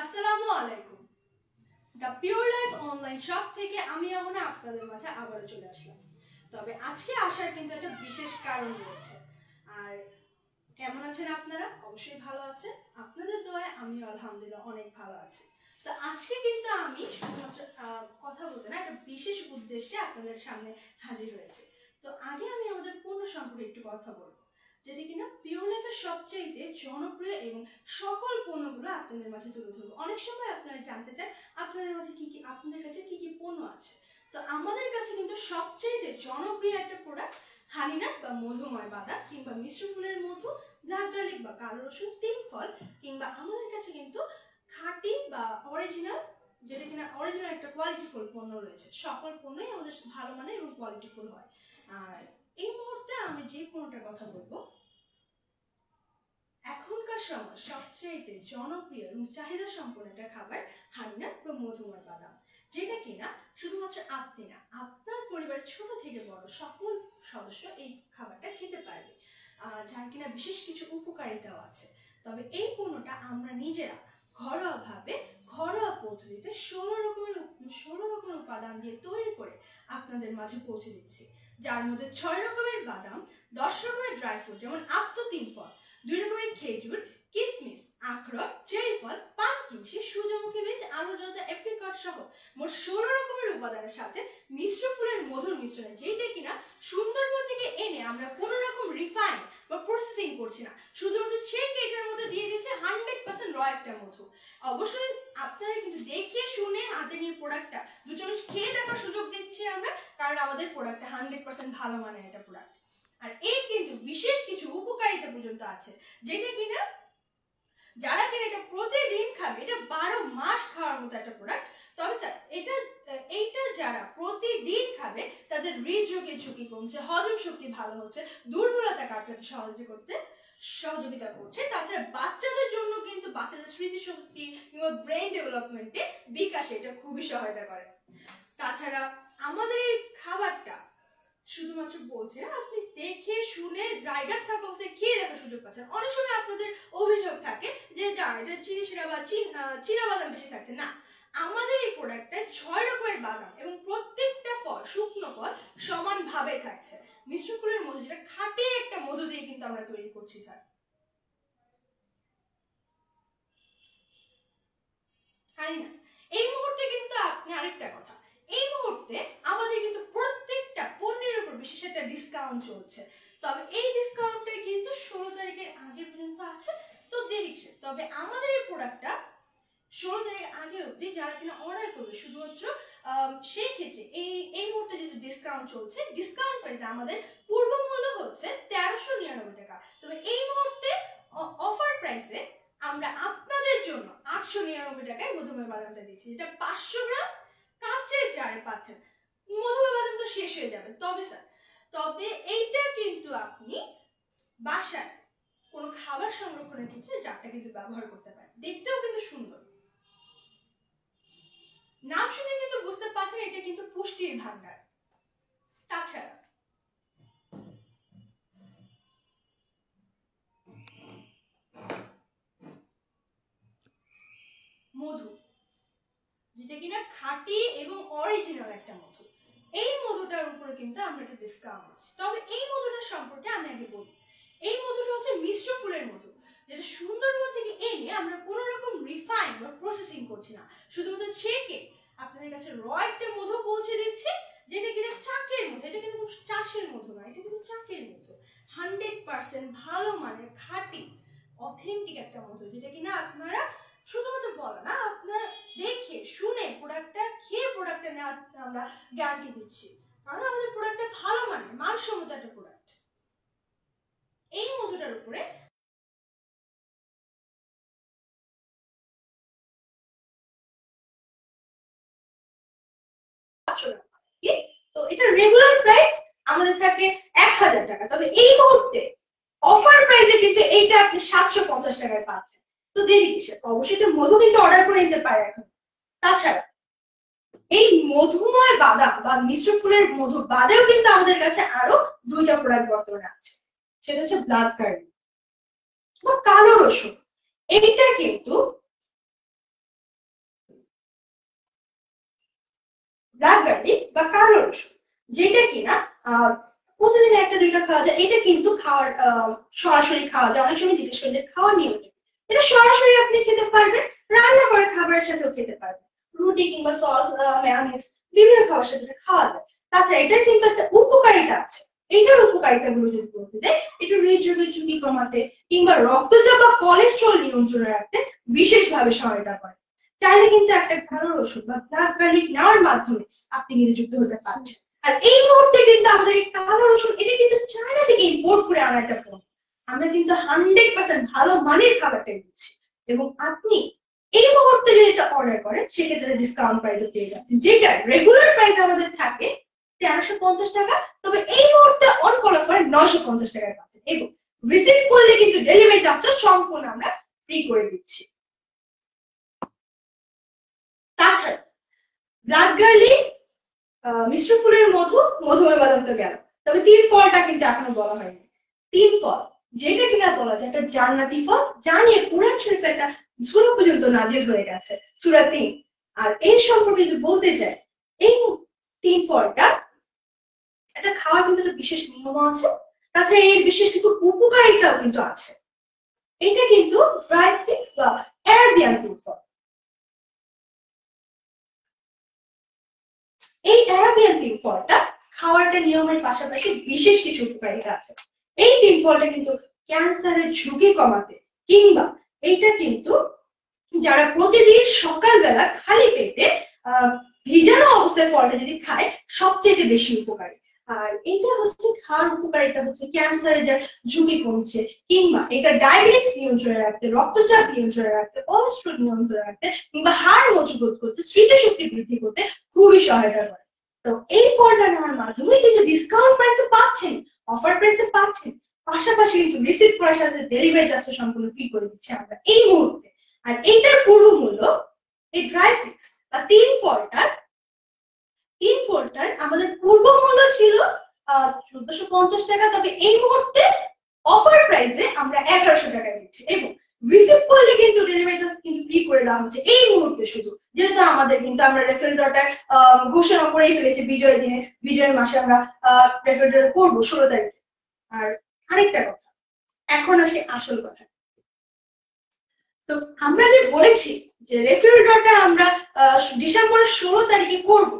আসসালামু আলাইকুম। The pure life online shop থেকে আমি এখন আপনাদের মাঝে আবারও চলে আসলাম। তবে আজকে আসার কিন্তু একটা বিশেষ কারণ রয়েছে। আর কেমন আছেন আপনারা? অবশ্যই ভালো আছেন। আপনাদের দয়ায় আমিও আলহামদুলিল্লাহ অনেক ভালো আছি। তো আজকে কিন্তু আমি শুধুমাত্র কথা বলতে না, একটা বিশেষ উদ্দেশ্যে আপনাদের সামনে হাজির হয়েছে। তো আগে আমি আমাদের পণ্য সম্পর্কে একটু কথা বলবো, যেটি কিনা পিওর লাইফের সবচাইতে জনপ্রিয় এবং সকল পণ্যগুলো আপনাদের মাঝে তুলে ধরবো। অনেক সময় আপনারা জানতে চান আপনাদের মাঝে আপনাদের কাছে কি কি পণ্য আছে। তো আমাদের কাছে কিন্তু সবচাইতে জনপ্রিয় একটা প্রোডাক্ট হানিনাট বা মধুময় বাদাম, কিংবা মিশ্র ফুলের মধু, ব্ল্যাক গার্লিক বা কালো রসুন, তিন ফল, কিংবা আমাদের কাছে কিন্তু খাঁটি বা অরিজিনাল, যেটা কিনা অরিজিনাল একটা কোয়ালিটিফুল পণ্য রয়েছে। সকল পণ্যই আমাদের ভালো মানের এবং কোয়ালিটিফুল হয়। আর এই মুহূর্তে আমি যে পণ্যটার কথা বলবো, এখনকার সময় সবচেয়ে জনপ্রিয় এবং চাহিদা সম্পন্ন একটা খাবার হানিনাট বা মধুময় বাদাম, যেটা কিনা শুধুমাত্র আপনি না, আপনার পরিবারের ছোট থেকে বড় সকল সদস্য এই খাবারটা খেতে পারবে, যার কিনা বিশেষ কিছু উপকারিতাও আছে। তবে এই পণ্যটা আমরা নিজেরা ঘরোয়াভাবে ঘরোয়া পদ্ধতিতে 16 রকমের উপাদান দিয়ে তৈরি করে আপনাদের মাঝে পৌঁছে দিচ্ছি, যার মধ্যে 6 রকমের বাদাম, 10 রকমের ড্রাই ফ্রুট যেমন আস্ত তিন ফল, 2 রকমের খেজুর, কিশমিশ, আখরোট, চেরি ফল, পামকিন, সূর্যমুখী বীজ, আলু জলতা, এপ্রিকট সহ মোট 16 রকমের উপাদানের সাথে মিশ্র ফুলের মধুর মিশ্রণে, যেটা কিনা সুন্দরবন থেকে এনে আমরা কোনো রকম রিফাইন বা প্রসেসিং করছি না, শুধুমাত্র সেই কেকের মধ্যে দিয়ে দিচ্ছে 100% র একটা মধু। অবশ্যই আপনারা কিন্তু দেখে শুনে হাতে নিয়ে প্রোডাক্টটা 2 চামচ খেয়ে দেখার সুযোগ দিচ্ছি আমরা, কারণ আমাদের প্রোডাক্টটা 100% ভালো মানের একটা প্রোডাক্ট। আর এর কিন্তু বিশেষ কিছু উপকারিতা পর্যন্ত আছে, যেটা কিনা যারা কিনা এটা প্রতিদিন খাবে, এটা 12 মাস খাওয়ার মতো একটা প্রোডাক্ট। তবে স্যার এইটা যারা প্রতিদিন খাবে তাদের হৃদরোগের ঝুঁকি কমছে, হজম শক্তি ভালো হচ্ছে, দুর্বলতা কাটাতে সহযোগিতা করছে। তাছাড়া বাচ্চাদের জন্য কিন্তু বাচ্চাদের স্মৃতিশক্তি কিংবা ব্রেন ডেভেলপমেন্টে বিকাশে এটা খুবই সহায়তা করে। তাছাড়া আমাদের এই খাবারটা শুধুমাত্র বলছে না, আপনি দেখে শুনে রাইডার থাকা অবস্থায় খেয়ে দেখার সুযোগ পাচ্ছেন। অনেক সময় আপনাদের অভিযোগ থাকে যে এটা চিনি শিরা বা চীনা বাদাম বেশি থাকছে না, আমাদের এই প্রোডাক্টটায় 6 রকমের বাদাম এবং প্রত্যেকটা ফল, শুকনো ফল সমানভাবে থাকছে। মিশ্র ফুলের মধু, যেটা খাঁটি একটা মধু দিয়ে কিন্তু আমরা তৈরি করছি স্যার। জানি না এই মুহূর্তে কিন্তু আপনি আরেকটা কথা, এই মুহূর্তে আমাদের কিন্তু প্রত্যেকটা পণ্যের উপর বিশেষ একটা ডিসকাউন্ট চলছে। তবে এই ডিসকাউন্টটা কিন্তু 16 তারিখের আগে পর্যন্ত আছে, তো দেরি কিসের? তবে আমাদের এই প্রোডাক্টটা 16 তারিখের আগে অবধি যারা কিনা অর্ডার করবে, শুধুমাত্র সেই ক্ষেত্রে এই মুহূর্তে যেহেতু ডিসকাউন্ট চলছে, ডিসকাউন্ট প্রাইসে আমাদের পূর্ব মূল্য হচ্ছে 1399 টাকা। তবে এই মুহূর্তে অফার প্রাইসে আমরা আপনাদের জন্য 899 টাকায় মধুময় বাদামটা দিচ্ছি, যেটা 500 গ্রাম কাঁচের জারে পাচ্ছেন। মধুময় বাদাম তো শেষ হয়ে যাবে। তবে এইটা কিন্তু আপনি বাসায় কোনো খাবার সংরক্ষণের ক্ষেত্রে জারটা কিন্তু ব্যবহার করতে পারেন, দেখতেও কিন্তু সুন্দর। নাম শুনে কিন্তু বুঝতে পারছেন এটা কিন্তু পুষ্টির ভান্ডার। তাছাড়া মধু, যেটা কিনা খাঁটি এবং অরিজিনাল একটা মধু, এই মধুটার উপরে কিন্তু আমরা একটা ডিসকাউন্ট দিচ্ছি। তবে এই মধুটার সম্পর্কে আমি আগে বলি। এই মধুটা হচ্ছে মিশ্র ফুলের মধু, যেটা সুন্দরবন থেকে এনে আমরা কোনো রকম রিফাইন বা প্রসেসিং করছি না, শুধুমাত্র ছেঁকে আপনাদের কাছে র একটা মধু পৌঁছে দিচ্ছি, যেটা কিনা চাকের মধু। এটা কিন্তু কোনো চাষের মধু নয়, এটা কিন্তু চাকের মধু, 100% ভালো মানের খাঁটি অথেন্টিক একটা মধু, যেটা কিনা আপনারা শুধুমাত্র বলা না, আপনারা দেখে শুনে প্রোডাক্টটা খেয়ে প্রোডাক্টটা নেওয়া আমরা গ্যারান্টি দিচ্ছি, কারণ আমাদের প্রোডাক্টটা ভালো মানের মানসম্মত একটা প্রোডাক্ট। এই মধুটার উপরে তো এটা রেগুলার প্রাইস আমাদের থাকে 1000 টাকা। তবে এই মুহূর্তে অফার প্রাইসে কিন্তু এইটা আপনি 750 টাকায় পাচ্ছেন। তো দেরি কিসের? অবশ্যই তো মধু কিন্তু অর্ডার করে নিতে পারে এখন। তাছাড়া এই মধুময় বাদাম বা মিশ্র ফুলের মধু বাদেও কিন্তু আমাদের কাছে আরো 2টা প্রোডাক্ট বর্তমানে আছে, সেটা হচ্ছে ব্ল্যাক গার্লিক বা কালো রসুন। এইটা কিন্তু ব্ল্যাক গার্লিক বা কালো রসুন, যেটা কিনা প্রতিদিন একটা দুইটা খাওয়া যায়। এটা কিন্তু খাওয়ার সরাসরি খাওয়া যায়। অনেক সময় জিজ্ঞেস করেন যে খাওয়ার নিয়ম কি? এটা সরাসরি আপনি খেতে পারবেন, রান্না করে খাবারের সাথেও খেতে পারবেন, রুটি কিংবা সস, মেয়োনিজ বিভিন্ন খাবারের সাথে খাওয়া যায়। তাছাড়া এটার কিন্তু একটা উপকারিতা আছে। এইটার উপকারিতা গুলো যদি বলতে যাই, এটা হৃদরোগের ঝুঁকি কমাতে কিংবা রক্তচাপ বা কোলেস্ট্রল নিয়ন্ত্রণে রাখতে বিশেষভাবে সহায়তা করে। চাইলে কিন্তু একটা কালো রসুন বা ব্ল্যাক গার্লিক নেওয়ার মাধ্যমে আপনি কিন্তু যুক্ত হতে পারছেন। আর এই মুহূর্তে কিন্তু আমাদের কালো রসুন এটা কিন্তু চায়না থেকে ইম্পোর্ট করে আনা একটা পণ্য। আমরা কিন্তু 100% ভালো মানের খাবারটা দিচ্ছি, এবং আপনি এই মুহূর্তে যদি এটা অর্ডার করেন সেক্ষেত্রে ডিসকাউন্ট প্রাইসে পেয়ে যাচ্ছেন, যেটা রেগুলার প্রাইস আমাদের থাকে 1350 টাকা, তবে এই মুহূর্তে অন কল অফার 950 টাকায় পাচ্ছেন, এবং রিসিভ করলে কিন্তু ডেলিভারি চার্জটা সম্পূর্ণ আমরা ফ্রি করে দিচ্ছি। তাছাড়া ব্ল্যাক গার্লিক, মিশ্র ফুলের মধু, মধুময় বাদাম তো গেল, তবে তিন ফলটা কিন্তু এখনো বলা হয়নি। তিন ফল যেটা কিনা বলা যায় একটা জান্নাতি ফল, যা নিয়ে কোরআন শরীফে একটা সূরা পর্যন্ত নাজিল হয়ে গেছে, সূরা 3। আর এই সম্পর্কে যদি বলতে চাই, এই তিন ফলটা এটা খাওয়ার কিন্তু একটা বিশেষ নিয়ম আছে, তাছাড়া এর বিশেষ কিছু উপকারিতাও কিন্তু আছে। এটা কিন্তু ড্রাই ফিক্স বা অ্যারাবিয়ান তিন ফল। এই অ্যারাবিয়ান তিন ফলটা খাওয়ারটা নিয়মের পাশাপাশি বিশেষ কিছু উপকারিতা আছে। এই তিন ফলটা কিন্তু ক্যান্সারের ঝুঁকি কমাতে কিংবা এইটা কিন্তু যারা প্রতিদিন সকালবেলা খালি পেটে ভিজানো অবস্থায় ফলটা যদি খায় সবচেয়ে বেশি উপকারী। আর এটা হচ্ছে খাওয়ার উপকারিতা হচ্ছে ক্যান্সারের যার ঝুঁকি কমছে, কিংবা এটা ডায়াবেটিস নিয়ন্ত্রণে রাখতে, রক্তচাপ নিয়ন্ত্রণে রাখতে, কোলেস্ট্রল নিয়ন্ত্রণে রাখতে, কিংবা হাড় মজবুত করতে, স্মৃতিশক্তি বৃদ্ধি করতে খুবই সহায়তা করে। তো এই ফলটা নেওয়ার মাধ্যমে কিন্তু ডিসকাউন্ট প্রাইসে পাচ্ছেন, অফার প্রাইসে পাচ্ছেন, পাশাপাশি কিন্তু রিসিভ করার সাথে ডেলিভারি চার্জটা সম্পূর্ণ ফ্রি করে দিচ্ছি আমরা এই মুহূর্তে। আর এইটার পূর্ব মূল্য এই ড্রাই ফিক্স বা তিন ফলটার আমাদের পূর্ব মূল্য ছিল 1450 টাকা, তবে এই মুহূর্তে অফার প্রাইসে আমরা 1100 টাকায় দিচ্ছি, এবং রিসিভ করলে কিন্তু ডেলিভারি চার্জ কিন্তু ফ্রি করে দেওয়া হচ্ছে এই মুহূর্তে শুধু। যেহেতু আমাদের কিন্তু আমরা রেফ্রিজারেটর ঘোষণা করেই ফেলেছি বিজয়ের দিনে, বিজয়ের মাসে আমরা রেফ্রিজারেটর করবো 16 তারিখে। আর আরেকটা কথা, এখন আসে আসল কথা। তো আমরা যে বলেছি যে রেফ্রিজারেটরটা আমরা ডিসেম্বরের 16 তারিখে করব,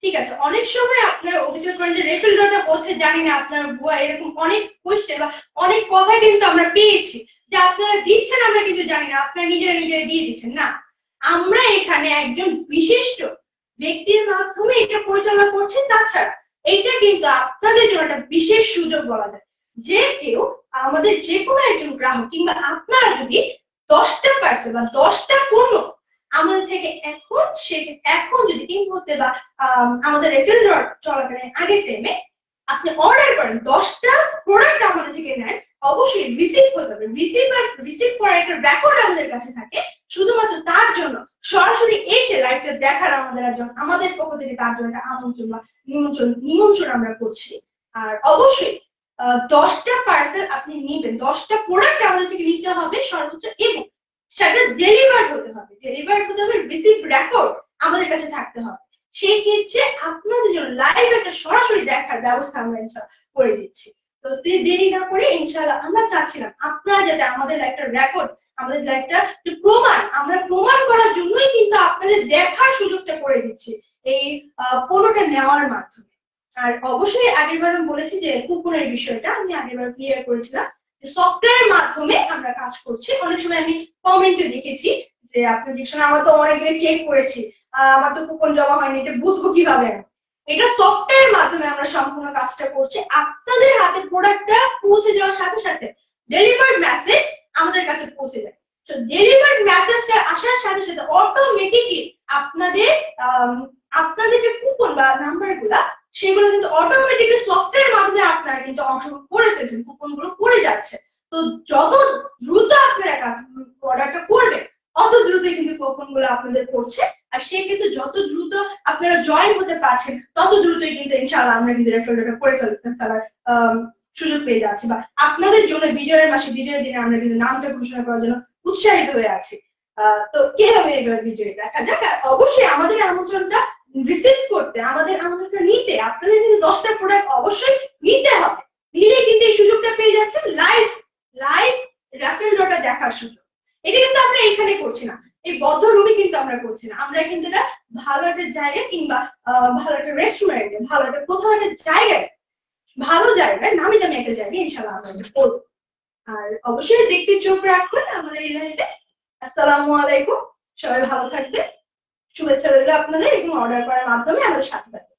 ঠিক আছে। অনেক সময় আপনারা অভিযোগ করেন যে রেফ্রিজারেটরটা বলছে জানি না, আপনার বুয়া এরকম অনেক কোয়েশ্চেন বা অনেক কথা কিন্তু আমরা পেয়েছি যে আপনারা দিচ্ছেন আমরা কিন্তু জানি না, আপনারা নিজেরা নিজেরা দিয়ে দিচ্ছেন। না, আমরা এখানে একজন বিশিষ্ট ব্যক্তির মাধ্যমে এটা পরিচালনা করছি। তাছাড়া এটা কিন্তু আপনাদের জন্য একটা বিশেষ সুযোগ বলা যায়, যে কেউ আমাদের যে কোনো একজন গ্রাহক কিংবা আপনারা যদি 10টা পার্সেল বা 10টা পণ্য আমাদের থেকে এখন যদি এই মুহূর্তে বা আমাদের রেফ্রিজারেটর চলাকালীন আগের টাইমে আপনি অর্ডার করেন, 10টা প্রোডাক্ট আমাদের থেকে নেন, অবশ্যই রিসিভ হতে হবে। রিসিভ করার একটা রেকর্ড আমাদের কাছে থাকে, শুধুমাত্র তার জন্য সরাসরি এসে লাইভটা দেখার আমাদের পক্ষ থেকে তার জন্য একটা আমন্ত্রণ বা নিমন্ত্রণ আমরা করছি। আর অবশ্যই 10টা পার্সেল আপনি নেবেন, 10টা প্রোডাক্ট আমাদের থেকে নিতে হবে সর্বোচ্চ, এবং সেটা ডেলিভার্ড হতে হবে, রিসিভ রেকর্ড আমাদের কাছে থাকতে হবে। সেই ক্ষেত্রে আপনাদের জন্য লাইভ একটা সরাসরি দেখার ব্যবস্থা আমরা করে দিচ্ছি। তো দেরি না করে ইনশাআল্লাহ আমরা চাচ্ছিলাম আপনারা যাতে আমাদের একটা রেকর্ড, আমাদের একটা প্রমাণ, আমরা প্রমাণ করার জন্যই কিন্তু আপনাদের দেখার সুযোগটা করে দিচ্ছি এই পণ্যটা নেওয়ার মাধ্যমে। আর অবশ্যই আগেরবার বলেছি যে কুপনের বিষয়টা আমি আগেরবার ক্লিয়ার করেছিলাম, সফটওয়্যারের মাধ্যমে আমরা কাজ করছি। অনেক সময় আমি কমেন্টে দেখেছি যে আপনি দেখছেন, আমরা তো অনেকগুলো চেক করেছি, আমার তো কুপন জমা হয়নি, এটা বুঝবো কিভাবে? এটা সফটওয়্যারের মাধ্যমে আমরা সম্পূর্ণ কাজটা করছি। আপনাদের হাতে প্রোডাক্টটা পৌঁছে যাওয়ার সাথে সাথে ডেলিভার্ড মেসেজ আমাদের কাছে পৌঁছে যায়। তো ডেলিভার্ড মেসেজটা আসার সাথে সাথে অটোমেটিকলি আপনাদের যে কুপন বা নাম্বারগুলা সেগুলো কিন্তু অটোমেটিকলি সফটওয়্যারের মাধ্যমে আপনারা কিন্তু অংশগ্রহণ করে ফেলছেন, কুপনগুলো পড়ে যাচ্ছে। তো যত দ্রুত আপনারা অর্ডারটা করবেন অত দ্রুতই কিন্তু কুপনগুলো আপনাদের পড়ছে। আর সেক্ষেত্রে যত দ্রুত আপনারা জয়েন হতে পারছেন তত দ্রুতই কিন্তু ইনশাআল্লাহ আমরা কিন্তু রেফারেলটা করে ফেলার সুযোগ পেয়ে যাচ্ছি, বা আপনাদের জন্য বিজয়ের মাসে, বিজয়ের দিনে আমরা কিন্তু নামটা ঘোষণা করার জন্য উৎসাহিত হয়ে আছি। তো কিভাবে এবার বিজয় দেখা যাক। অবশ্যই আমাদের আমন্ত্রণটা রিসিভ করতে, আমাদেরকে নিতে আপনাদের কিন্তু 10টা প্রোডাক্ট অবশ্যই নিতে হবে। নিলে কিন্তু এই সুযোগটা পেয়ে যাচ্ছেন লাইভ রাফেল ড্রটা দেখার সুযোগ। এটা কিন্তু আমরা এখানে করছি না, এই বদ্ধ রুমে কিন্তু আমরা করছি না, আমরা কিন্তু এটা ভালো একটা জায়গায় কিংবা ভালো একটা রেস্টুরেন্টে, ভালো একটা কোথাও একটা জায়গায়, ভালো জায়গায়, নামি দামি একটা জায়গায় ইনশাআল্লাহ আমরা এটা করবো। আর অবশ্যই দেখতে চোখ রাখুন আমাদের ইভেন্টে। আসসালামু আলাইকুম, সবাই ভালো থাকবেন, শুভেচ্ছা রইল আপনাদের, এবং অর্ডার করার মাধ্যমে আমাদের সাথে থাকবেন।